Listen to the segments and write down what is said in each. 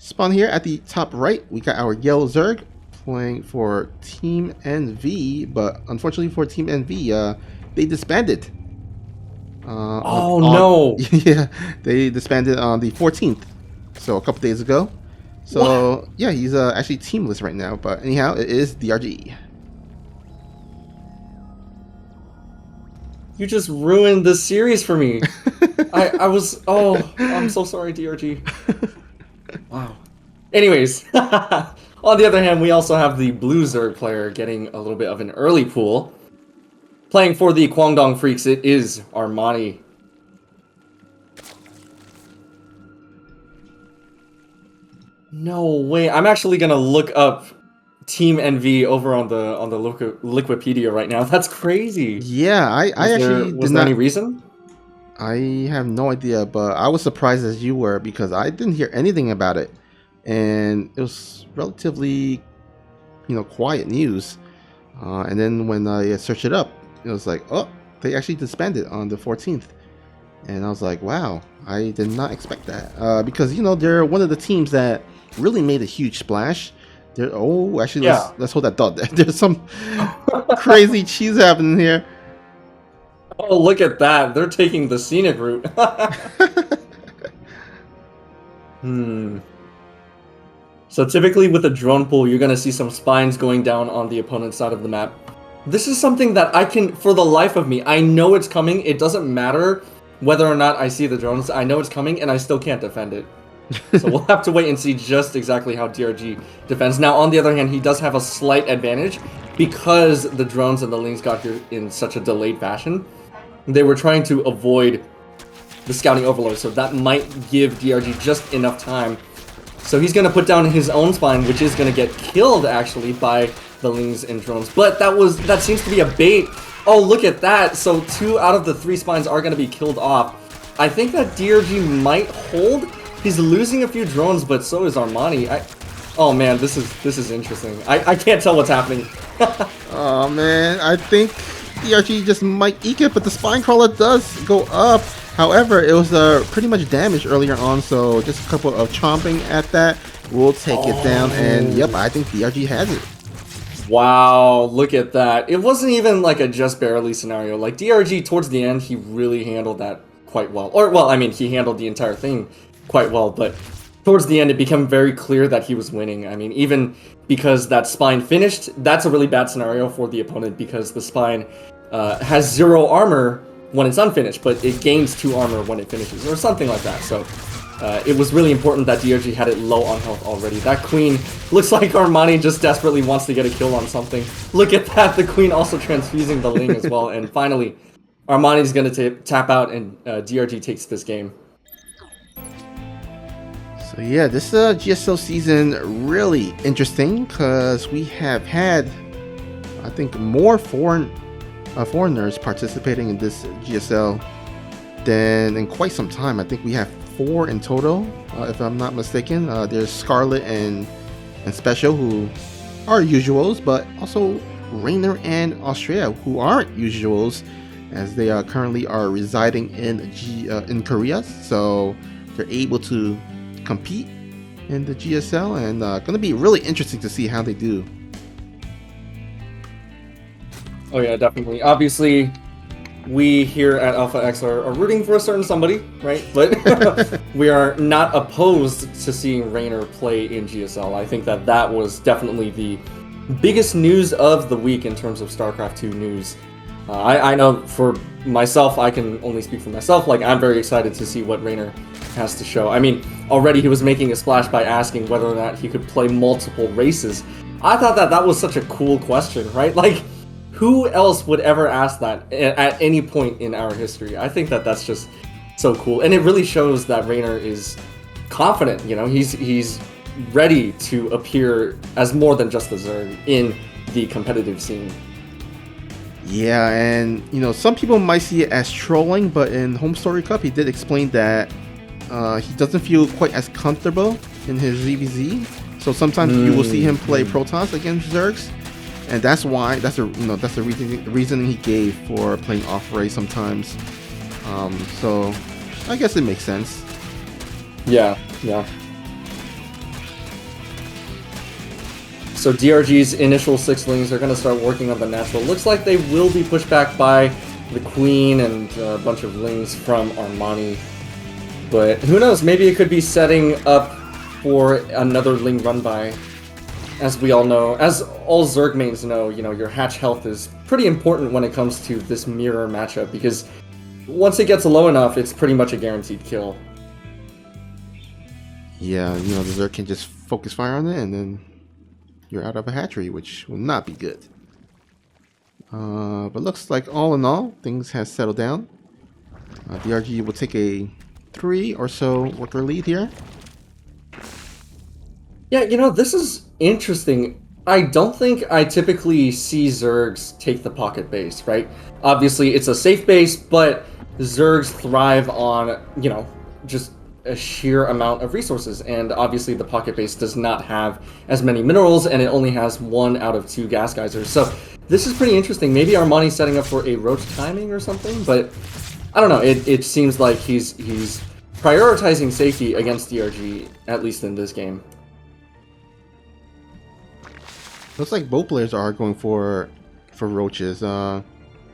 Spawn here at the top right, we got our yellow Zerg playing for Team NV, but unfortunately for Team NV, they disbanded. Oh no! Yeah, they disbanded on the 14th, so a couple days ago. So What? yeah, he's actually teamless right now. But anyhow, it is DRG. You just ruined this series for me. I'm so sorry, DRG. Wow. Anyways, on the other hand, we also have the Blue Zerg player getting a little bit of an early pool. Playing for the Guangdong Freaks, it is ARMANI. No way. I'm actually gonna look up Team NV over on the Liquipedia right now. That's crazy. Yeah, I actually did Was there any not. reason? I have no idea, but I was surprised as you were because I didn't hear anything about it, and it was relatively, quiet news. And then when I searched it up, it was like, oh, they actually disbanded on the 14th, and I was like, wow, I did not expect that because they're one of the teams that really made a huge splash. Actually, Yeah. let's hold that thought. There's some crazy cheese happening here. Oh, look at that. They're taking the scenic route. So typically with a drone pool, you're going to see some spines going down on the opponent's side of the map. This is something that I can, for the life of me, I know it's coming. It doesn't matter whether or not I see the drones. I know it's coming, and I still can't defend it. So we'll have to wait and see just exactly how DRG defends. Now, on the other hand, he does have a slight advantage because the drones and the Lings got here in such a delayed fashion. They were trying to avoid the scouting overload, so that might give DRG just enough time. So he's going to put down his own spine, which is going to get killed, actually, by the Lings and drones. But that seems to be a bait. Oh, look at that. So 2 out of the 3 spines are going to be killed off. I think that DRG might hold. He's losing a few drones, but so is ARMANI. Oh man, this is interesting. I can't tell what's happening. Oh man, I think DRG just might eke it, but the spine crawler does go up. However, it was pretty much damaged earlier on, so just a couple of chomping at that will take it down. And yep, I think DRG has it. Wow, look at that. It wasn't even like a just barely scenario. Like DRG towards the end, he really handled that quite well. Or, well, I mean, he handled the entire thing quite well, but towards the end it became very clear that he was winning. I mean, even because that spine finished, that's a really bad scenario for the opponent because the spine has 0 armor when it's unfinished, but it gains 2 armor when it finishes, or something like that. So it was really important that DRG had it low on health already. That queen looks like ARMANI just desperately wants to get a kill on something. Look at that, the queen also transfusing the Ling as well, and finally ARMANI's gonna tap out and DRG takes this game. So yeah, this GSL season really interesting because we have had, I think, more foreigners participating in this GSL than in quite some time. I think we have 4 in total, if I'm not mistaken. There's Scarlet and Special, who are usuals, but also Rainer and Astrea, who aren't usuals, as they currently are residing in Korea. So they're able to compete in the GSL, and going to be really interesting to see how they do. Oh yeah, definitely. Obviously, we here at Alpha X are rooting for a certain somebody, right? But we are not opposed to seeing Rainer play in GSL. I think that was definitely the biggest news of the week in terms of StarCraft 2 news. I know for myself, I can only speak for myself, like I'm very excited to see what Rainer has to show. I mean, already he was making a splash by asking whether or not he could play multiple races. I thought that was such a cool question, right? Like, who else would ever ask that at any point in our history? I think that's just so cool, and it really shows that Rainer is confident. You know, he's ready to appear as more than just a Zerg in the competitive scene. Yeah, and some people might see it as trolling, but in Home Story Cup he did explain that he doesn't feel quite as comfortable in his ZVZ, so sometimes you will see him play Protons against Zergs, and that's the reasoning he gave for playing off-ray sometimes. So I guess it makes sense. Yeah. So DRG's initial 6-lings are going to start working on the natural. Looks like they will be pushed back by the Queen and a bunch of lings from Armani. But who knows, maybe it could be setting up for another ling run by. As we all know, as all Zerg mains know, you know, your hatch health is pretty important when it comes to this mirror matchup, because once it gets low enough, it's pretty much a guaranteed kill. Yeah, you know, the Zerg can just focus fire on it, and then you're out of a hatchery, which will not be good. But looks like all in all, things have settled down. DRG will take a 3 or so worker lead here. Yeah, you know, this is interesting. I don't think I typically see Zergs take the pocket base, right? Obviously, it's a safe base, but Zergs thrive on, you know, just a sheer amount of resources, and obviously the pocket base does not have as many minerals, and it only has 1 out of 2 gas geysers. So this is pretty interesting. Maybe Armani's setting up for a roach timing or something, but I don't know. It seems like he's prioritizing safety against DRG, at least in this game. Looks like both players are going for roaches.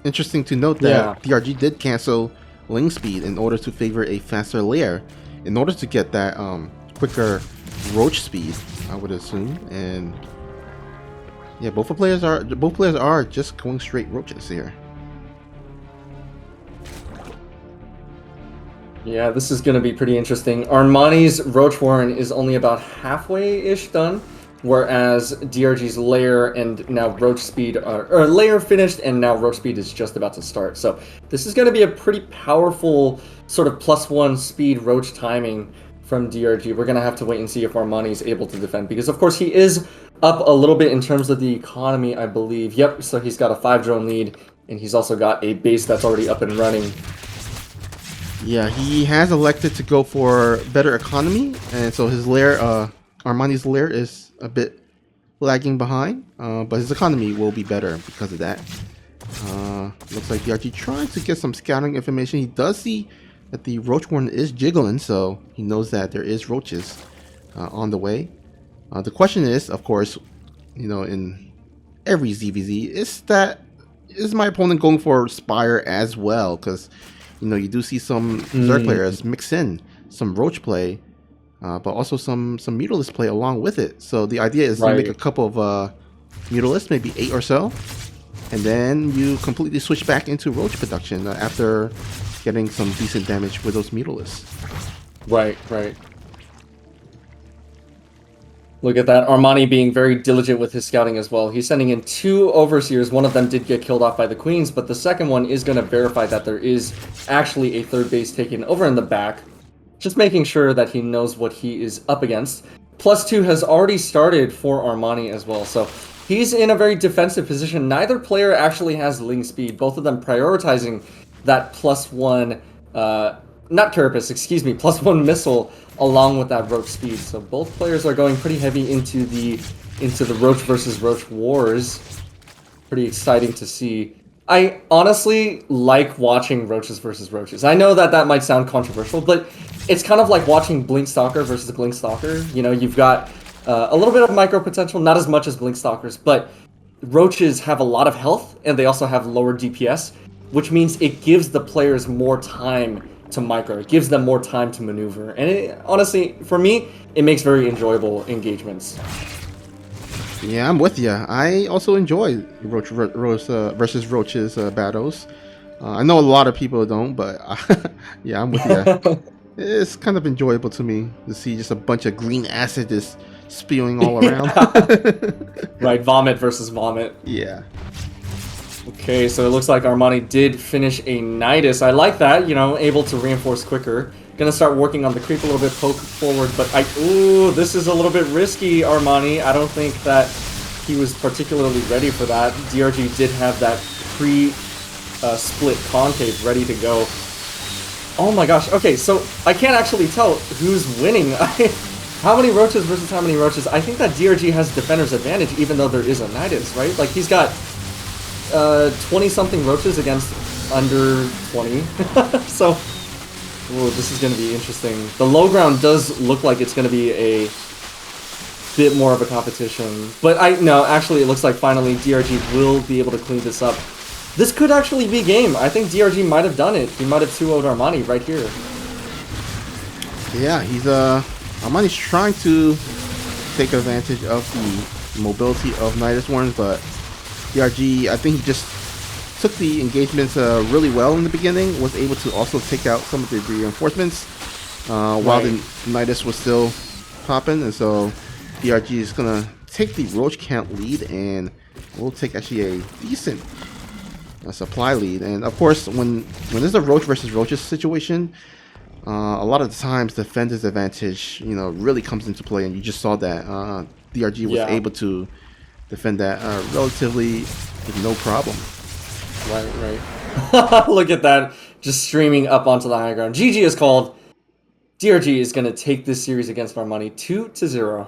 Interesting to note that DRG did cancel ling speed in order to favor a faster layer, in order to get that quicker roach speed, I would assume. And yeah, both players are just going straight roaches here. Yeah, this is going to be pretty interesting. Armani's Roach Warren is only about halfway-ish done, whereas DRG's layer and now roach speed or layer finished, and now roach speed is just about to start. So this is going to be a pretty powerful sort of +1 speed roach timing from DRG. We're going to have to wait and see if Armani is able to defend, because of course he is up a little bit in terms of the economy, I believe. Yep, so he's got a 5 drone lead, and he's also got a base that's already up and running. Yeah, he has elected to go for better economy, and so his lair, Armani's lair, is a bit lagging behind, but his economy will be better because of that. Looks like DRG trying to get some scouting information. He does see that the roach warren is jiggling, so he knows that there is roaches on the way. The question is, of course, you know, in every ZVZ, is my opponent going for Spire as well? Because, you know, you do see some Zerg players mix in some roach play, but also some Mutalisk play along with it. So the idea is to make a couple of Mutalisk, maybe 8 or so, and then you completely switch back into roach production after getting some decent damage with those Mutalisks. Right. Look at that. Armani being very diligent with his scouting as well. He's sending in 2 Overseers. One of them did get killed off by the Queens, but the second one is going to verify that there is actually a 3rd base taken over in the back. Just making sure that he knows what he is up against. +2 has already started for Armani as well, so he's in a very defensive position. Neither player actually has ling speed, both of them prioritizing that +1, not carapace, excuse me, +1 missile along with that roach speed. So both players are going pretty heavy into the roach versus roach wars. Pretty exciting to see. I honestly like watching roaches versus roaches. I know that might sound controversial, but it's kind of like watching Blink Stalker versus Blink Stalker. You know, you've got a little bit of micro potential, not as much as Blink Stalkers, but roaches have a lot of health and they also have lower DPS, which means it gives the players more time to micro. It gives them more time to maneuver. And it, honestly, for me, it makes very enjoyable engagements. Yeah, I'm with you. I also enjoy roach versus roaches battles. I know a lot of people don't, but yeah, I'm with you. It's kind of enjoyable to me to see just a bunch of green acid just spewing all around. Right, vomit versus vomit. Yeah. Okay, so it looks like Armani did finish a Nidus. I like that, you know, able to reinforce quicker. Gonna start working on the creep a little bit, poke forward, but ooh, this is a little bit risky, Armani. I don't think that he was particularly ready for that. DRG did have that pre-split concave ready to go. Oh my gosh, okay, so I can't actually tell who's winning. How many roaches versus how many roaches? I think that DRG has defender's advantage, even though there is a Nidus, right? Like, he's got 20-something roaches against under 20. So, ooh, this is going to be interesting. The low ground does look like it's going to be bit more of a competition. But no, actually, it looks like finally DRG will be able to clean this up. This could actually be game. I think DRG might have done it. He might have 2-0'd ARMANI right here. Yeah, he's ARMANI's trying to take advantage of the mobility of Nidus Warren, but DRG, I think he just took the engagements really well in the beginning, was able to also take out some of the reinforcements while the Nidus was still popping, and so DRG is gonna take the roach count lead, and we'll take actually a decent supply lead. And of course, when there's a roach versus roaches situation, a lot of the times defender's advantage, really comes into play, and you just saw that DRG was able to defend that relatively with no problem. Right. Look at that, just streaming up onto the high ground. GG is called. DRG is going to take this series against ARMANI 2-0.